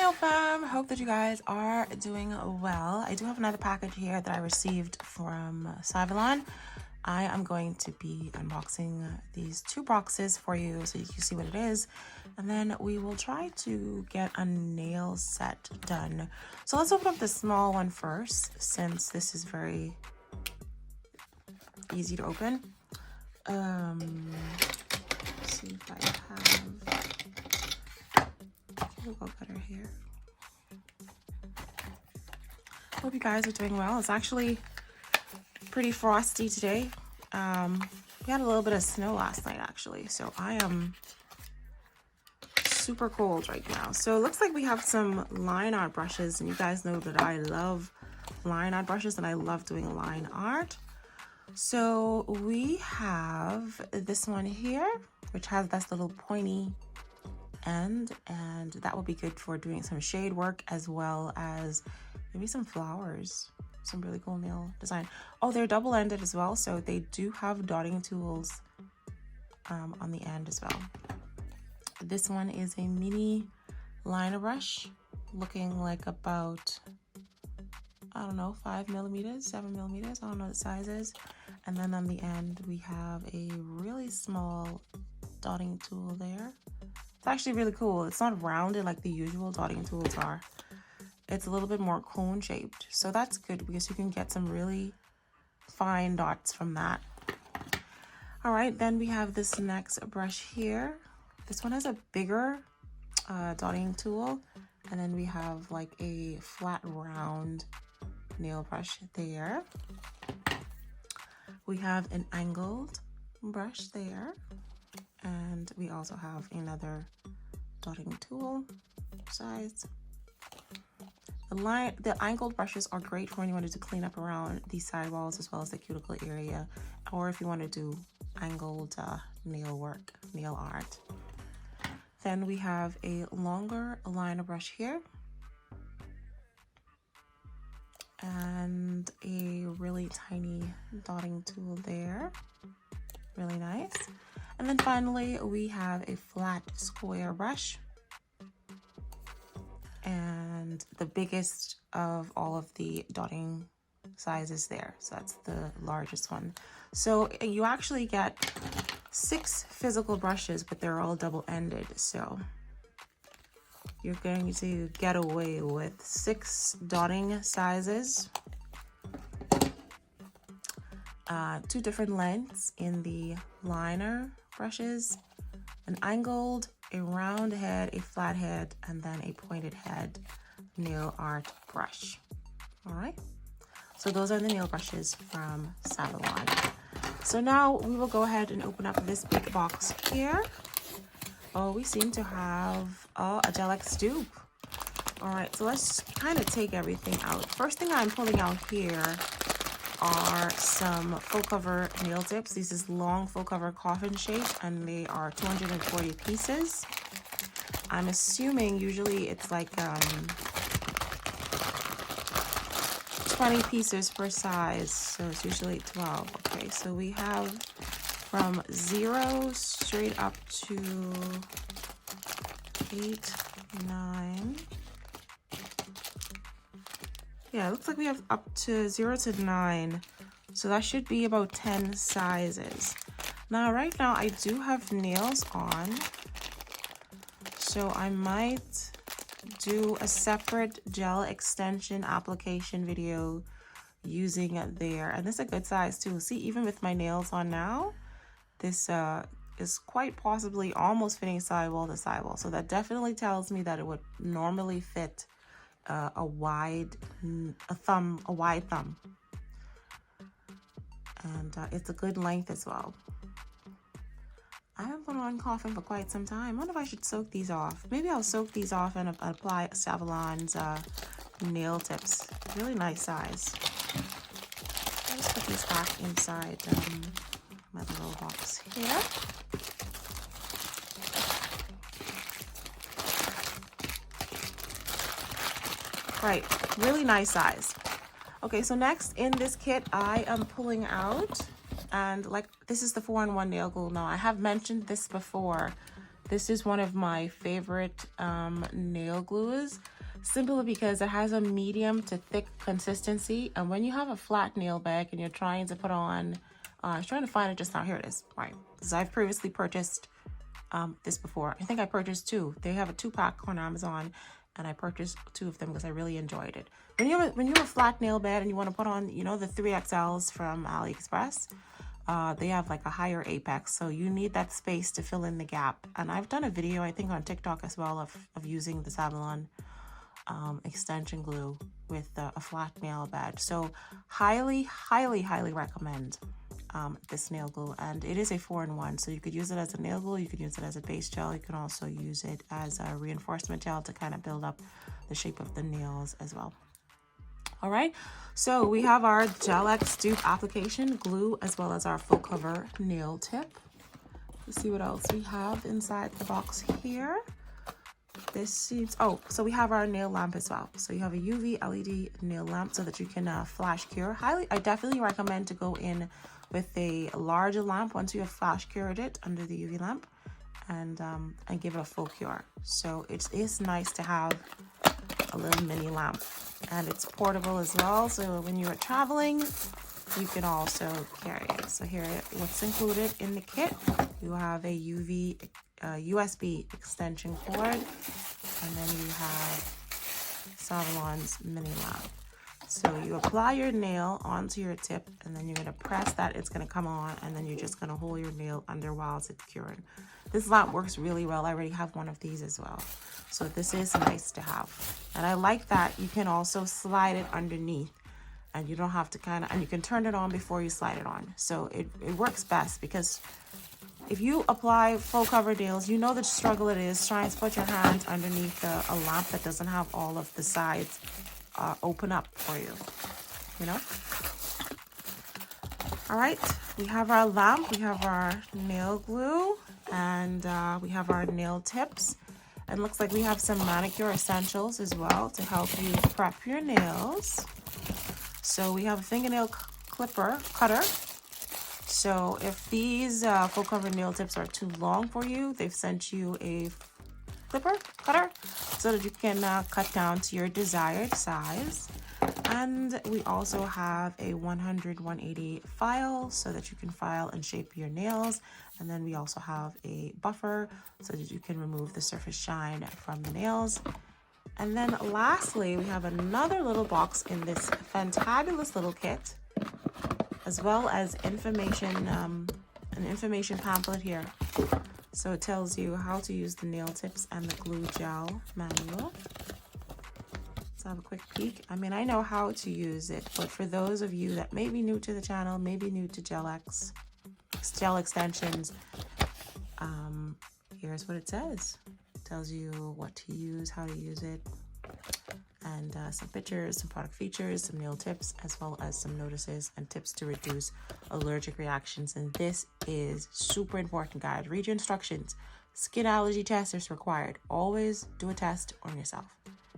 nail fam, hope that you guys are doing well. I do have another package here that I received from SAVILAND. I am going to be unboxing these two boxes for you so you can see what it is, and then we will try to get a nail set done. So let's open up the small one first, since this is very easy to open. Let's see if I have a little better here. Hope you guys are doing well. It's actually pretty frosty today. We had a little bit of snow last night actually, so I am super cold right now. So it looks like we have some line art brushes, and you guys know that I love line art brushes and I love doing line art. So we have this one here, which has this little pointy end, and that will be good for doing some shade work as well as maybe some flowers. Some really cool nail design. Oh, they're double-ended as well, so they do have dotting tools on the end as well. This one is a mini liner brush, looking like about, I don't know, 5 millimeters, 7 millimeters, I don't know what the size is. And then on the end we have a really small dotting tool there. It's actually really cool. It's not rounded like the usual dotting tools are. It's a little bit more cone shaped, so that's good because you can get some really fine dots from that. All right, then we have this next brush here. This one has a bigger dotting tool, and then we have like a flat round nail brush there. We have an angled brush there, and we also have another dotting tool size. The angled brushes are great for when you wanted to clean up around the sidewalls as well as the cuticle area, or if you want to do angled nail work, nail art. Then we have a longer liner brush here, and a really tiny dotting tool there, really nice. And then finally we have a flat square brush, and the biggest of all of the dotting sizes there, so that's the largest one. So you actually get 6 physical brushes, but they're all double-ended, so you're going to get away with 6 dotting sizes, 2 different lengths in the liner brushes, an angled, a round head, a flat head, and then a pointed head nail art brush. All right, so those are the nail brushes from SAVILAND. So now we will go ahead and open up this big box here. Oh, we seem to have a Gel X dupe. All right, so let's kind of take everything out. First thing I'm pulling out here are some full cover nail tips. This is long full cover coffin shape, and they are 240 pieces. I'm assuming usually it's like 20 pieces per size, so it's usually 12. Okay, so we have from 0 straight up to 8, 9. Yeah, it looks like we have up to 0 to 9. So that should be about 10 sizes. Now, right now, I do have nails on, so I might do a separate gel extension application video using it there. And this is a good size too. See, even with my nails on now, this is quite possibly almost fitting sidewall to sidewall. So that definitely tells me that it would normally fit a wide thumb. And it's a good length as well. I haven't put on coffin for quite some time. I wonder if I should soak these off. Maybe I'll soak these off and apply SAVILAND's nail tips. Really nice size. I'll just put these back inside my little box here. Right, really nice size. Okay, so next in this kit, I am pulling out, and like, this is the 4-in-1 nail glue. Now, I have mentioned this before. This is one of my favorite nail glues. simply because it has a medium to thick consistency. And when you have a flat nail bed and you're trying to put on, I was trying to find it just now. Here it is. Right. Because I've previously purchased this before. I think I purchased two. They have a 2-pack on Amazon, and I purchased 2 of them because I really enjoyed it. When you have a flat nail bed and you want to put on, you know, the 3XLs from AliExpress, they have like a higher apex, so you need that space to fill in the gap. And I've done a video, I think, on TikTok as well of using the SAVILAND extension glue with a flat nail bed. So highly recommend this nail glue. And it is a 4-in-1, so you could use it as a nail glue, you could use it as a base gel, you can also use it as a reinforcement gel to kind of build up the shape of the nails as well. All right, so we have our Gel X dupe application glue as well as our full cover nail tip. Let's see what else we have inside the box here. This seems, oh, so we have our nail lamp as well. So you have a UV LED nail lamp so that you can flash cure. I definitely recommend to go in with a larger lamp once you have flash cured it under the UV lamp, and give it a full cure. So it is nice to have a little mini lamp, and it's portable as well. So when you are traveling, you can also carry it. So here, what's included in the kit, you have a USB extension cord, and then you have SAVILAND's mini lamp. So you apply your nail onto your tip, and then you're going to press that. It's going to come on, and then you're just going to hold your nail under while it's curing. This lamp works really well. I already have one of these as well. So this is nice to have. And I like that you can also slide it underneath, and you don't have to and you can turn it on before you slide it on. So it works best, because if you apply full cover nails, you know the struggle it is trying to put your hands underneath a lamp that doesn't have all of the sides open up for you, you know? All right, we have our lamp, we have our nail glue, and we have our nail tips. And looks like we have some manicure essentials as well to help you prep your nails. So we have a fingernail cutter. So if these full cover nail tips are too long for you, they've sent you a cutter so that you can cut down to your desired size. And we also have a 100-180 file so that you can file and shape your nails. And then we also have a buffer so that you can remove the surface shine from the nails. And then lastly, we have another little box in this fantabulous little kit, as well as an information pamphlet here. So it tells you how to use the nail tips and the glue gel manual. Let's have a quick peek. I mean, I know how to use it, but for those of you that may be new to the channel, maybe new to gel extensions, here's what it says. It tells you what to use, how to use it, and some pictures, some product features, some nail tips, as well as some notices and tips to reduce allergic reactions. And this is super important, guys. Read your instructions. Skin allergy test is required. Always do a test on yourself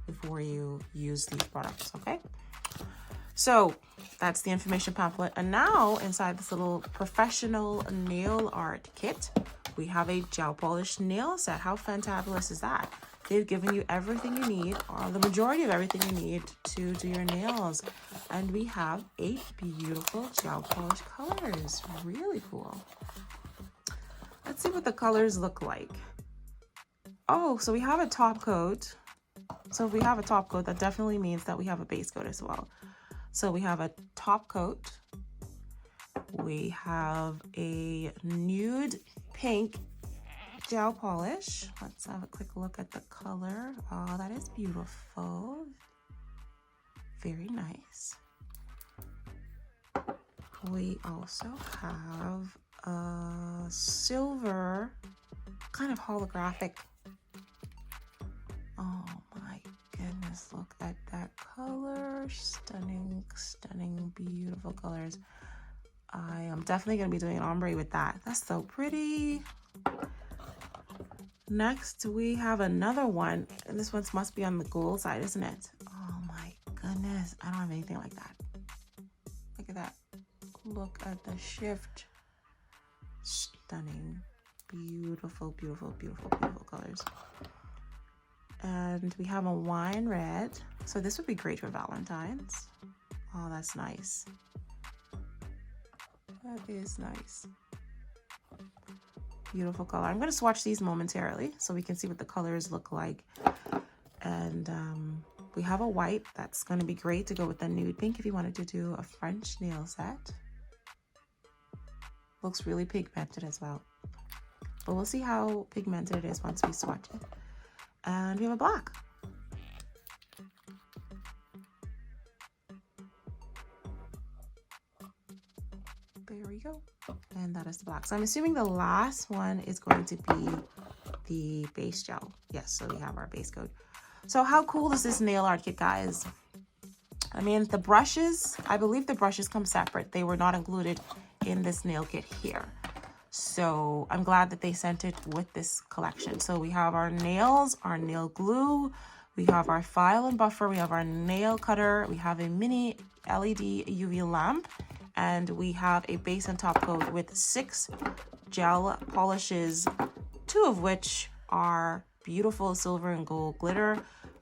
before you use these products, okay? So that's the information pamphlet. And now inside this little professional nail art kit, we have a gel polish nail set. How fantabulous is that? They've given you everything you need, or the majority of everything you need to do your nails. And we have 8 beautiful gel polish colors. Really cool. Let's see what the colors look like. Oh, so we have a top coat. So if we have a top coat, that definitely means that we have a base coat as well. So we have a top coat. We have a nude pink gel polish. Let's have a quick look at the color. Oh, that is beautiful. Very nice. We also have a silver, kind of holographic. Oh my goodness, look at that color. Stunning, stunning, beautiful colors. I am definitely going to be doing an ombre with that. That's so pretty. Next, we have another one, and this one must be on the gold side, isn't it? Oh my goodness, I don't have anything like that. Look at that. Look at the shift. Stunning. Beautiful, beautiful, beautiful, beautiful colors. And we have a wine red. So this would be great for Valentine's. Oh, that's nice. That is nice. Beautiful color. I'm going to swatch these momentarily so we can see what the colors look like. And we have a white that's going to be great to go with the nude pink if you wanted to do a French nail set. Looks really pigmented as well. But we'll see how pigmented it is once we swatch it. And we have a black. There we go. And that is the black. So I'm assuming the last one is going to be the base gel. Yes, so we have our base coat. So how cool is this nail art kit, guys? I mean, the brushes, I believe the brushes come separate. They were not included in this nail kit here. So I'm glad that they sent it with this collection. So we have our nails, our nail glue, we have our file and buffer, we have our nail cutter, we have a mini LED UV lamp, and we have a base and top coat with 6 gel polishes, 2 of which are beautiful silver and gold glitter,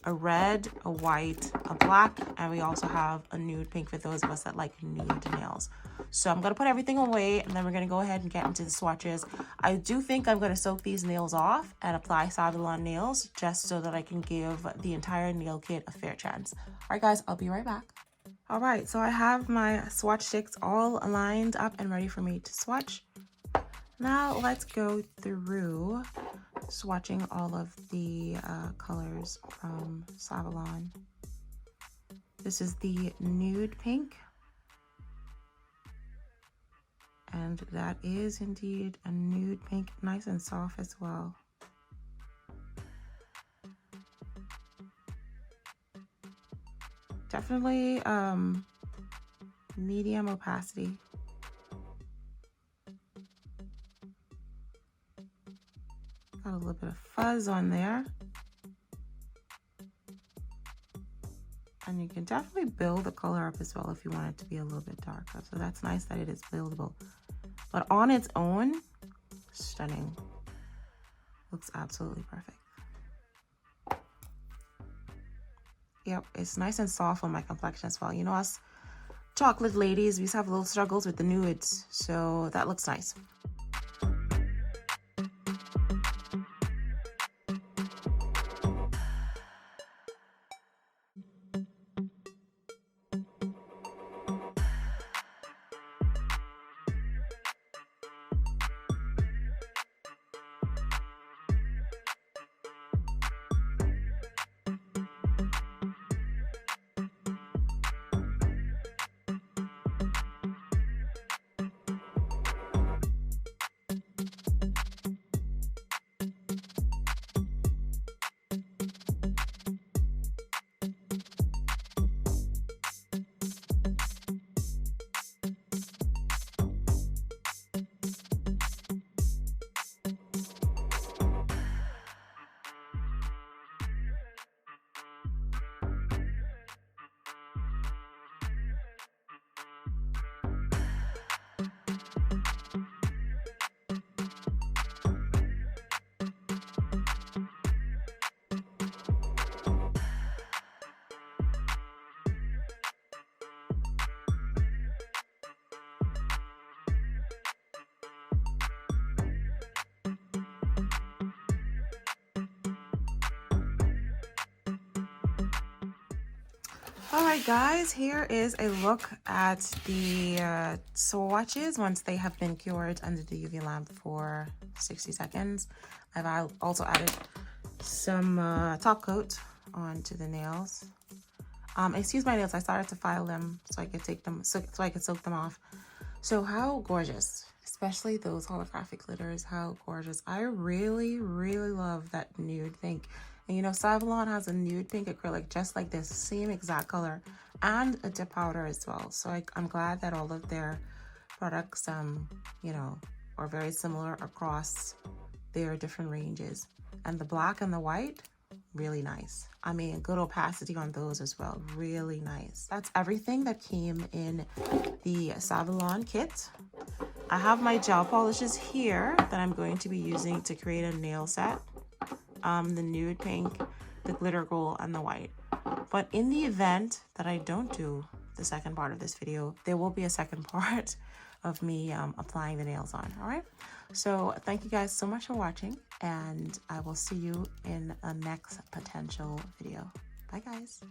a red, a white, a black, and we also have a nude pink for those of us that like nude nails. So I'm going to put everything away, and then we're going to go ahead and get into the swatches. I do think I'm going to soak these nails off and apply SAVILAND nails just so that I can give the entire nail kit a fair chance. All right, guys, I'll be right back. All right, so I have my swatch sticks all lined up and ready for me to swatch. Now let's go through swatching all of the colors from SAVILAND. This is the nude pink. And that is indeed a nude pink, nice and soft as well. Definitely medium opacity. Got a little bit of fuzz on there. And you can definitely build the color up as well if you want it to be a little bit darker. So that's nice that it is buildable. But on its own, stunning. Looks absolutely perfect. Yep, it's nice and soft on my complexion as well. You know, us chocolate ladies, we used to have little struggles with the nudes. So that looks nice. All right, guys, here is a look at the swatches once they have been cured under the UV lamp for 60 seconds. I've also added some top coat onto the nails. Excuse my nails, I started to file them so I could take them, so I could soak them off. So how gorgeous, especially those holographic glitters, how gorgeous. I really, really love that nude pink. And you know, SAVILAND has a nude pink acrylic just like this, same exact color, and a dip powder as well. So I'm glad that all of their products, you know, are very similar across their different ranges. And the black and the white, really nice. I mean, good opacity on those as well, really nice. That's everything that came in the SAVILAND kit. I have my gel polishes here that I'm going to be using to create a nail set. The nude pink, the glitter gold and the white. But in the event that I don't do the second part of this video, there will be a second part of me applying the nails on. All right, so thank you guys so much for watching, and I will see you in a next potential video. Bye guys.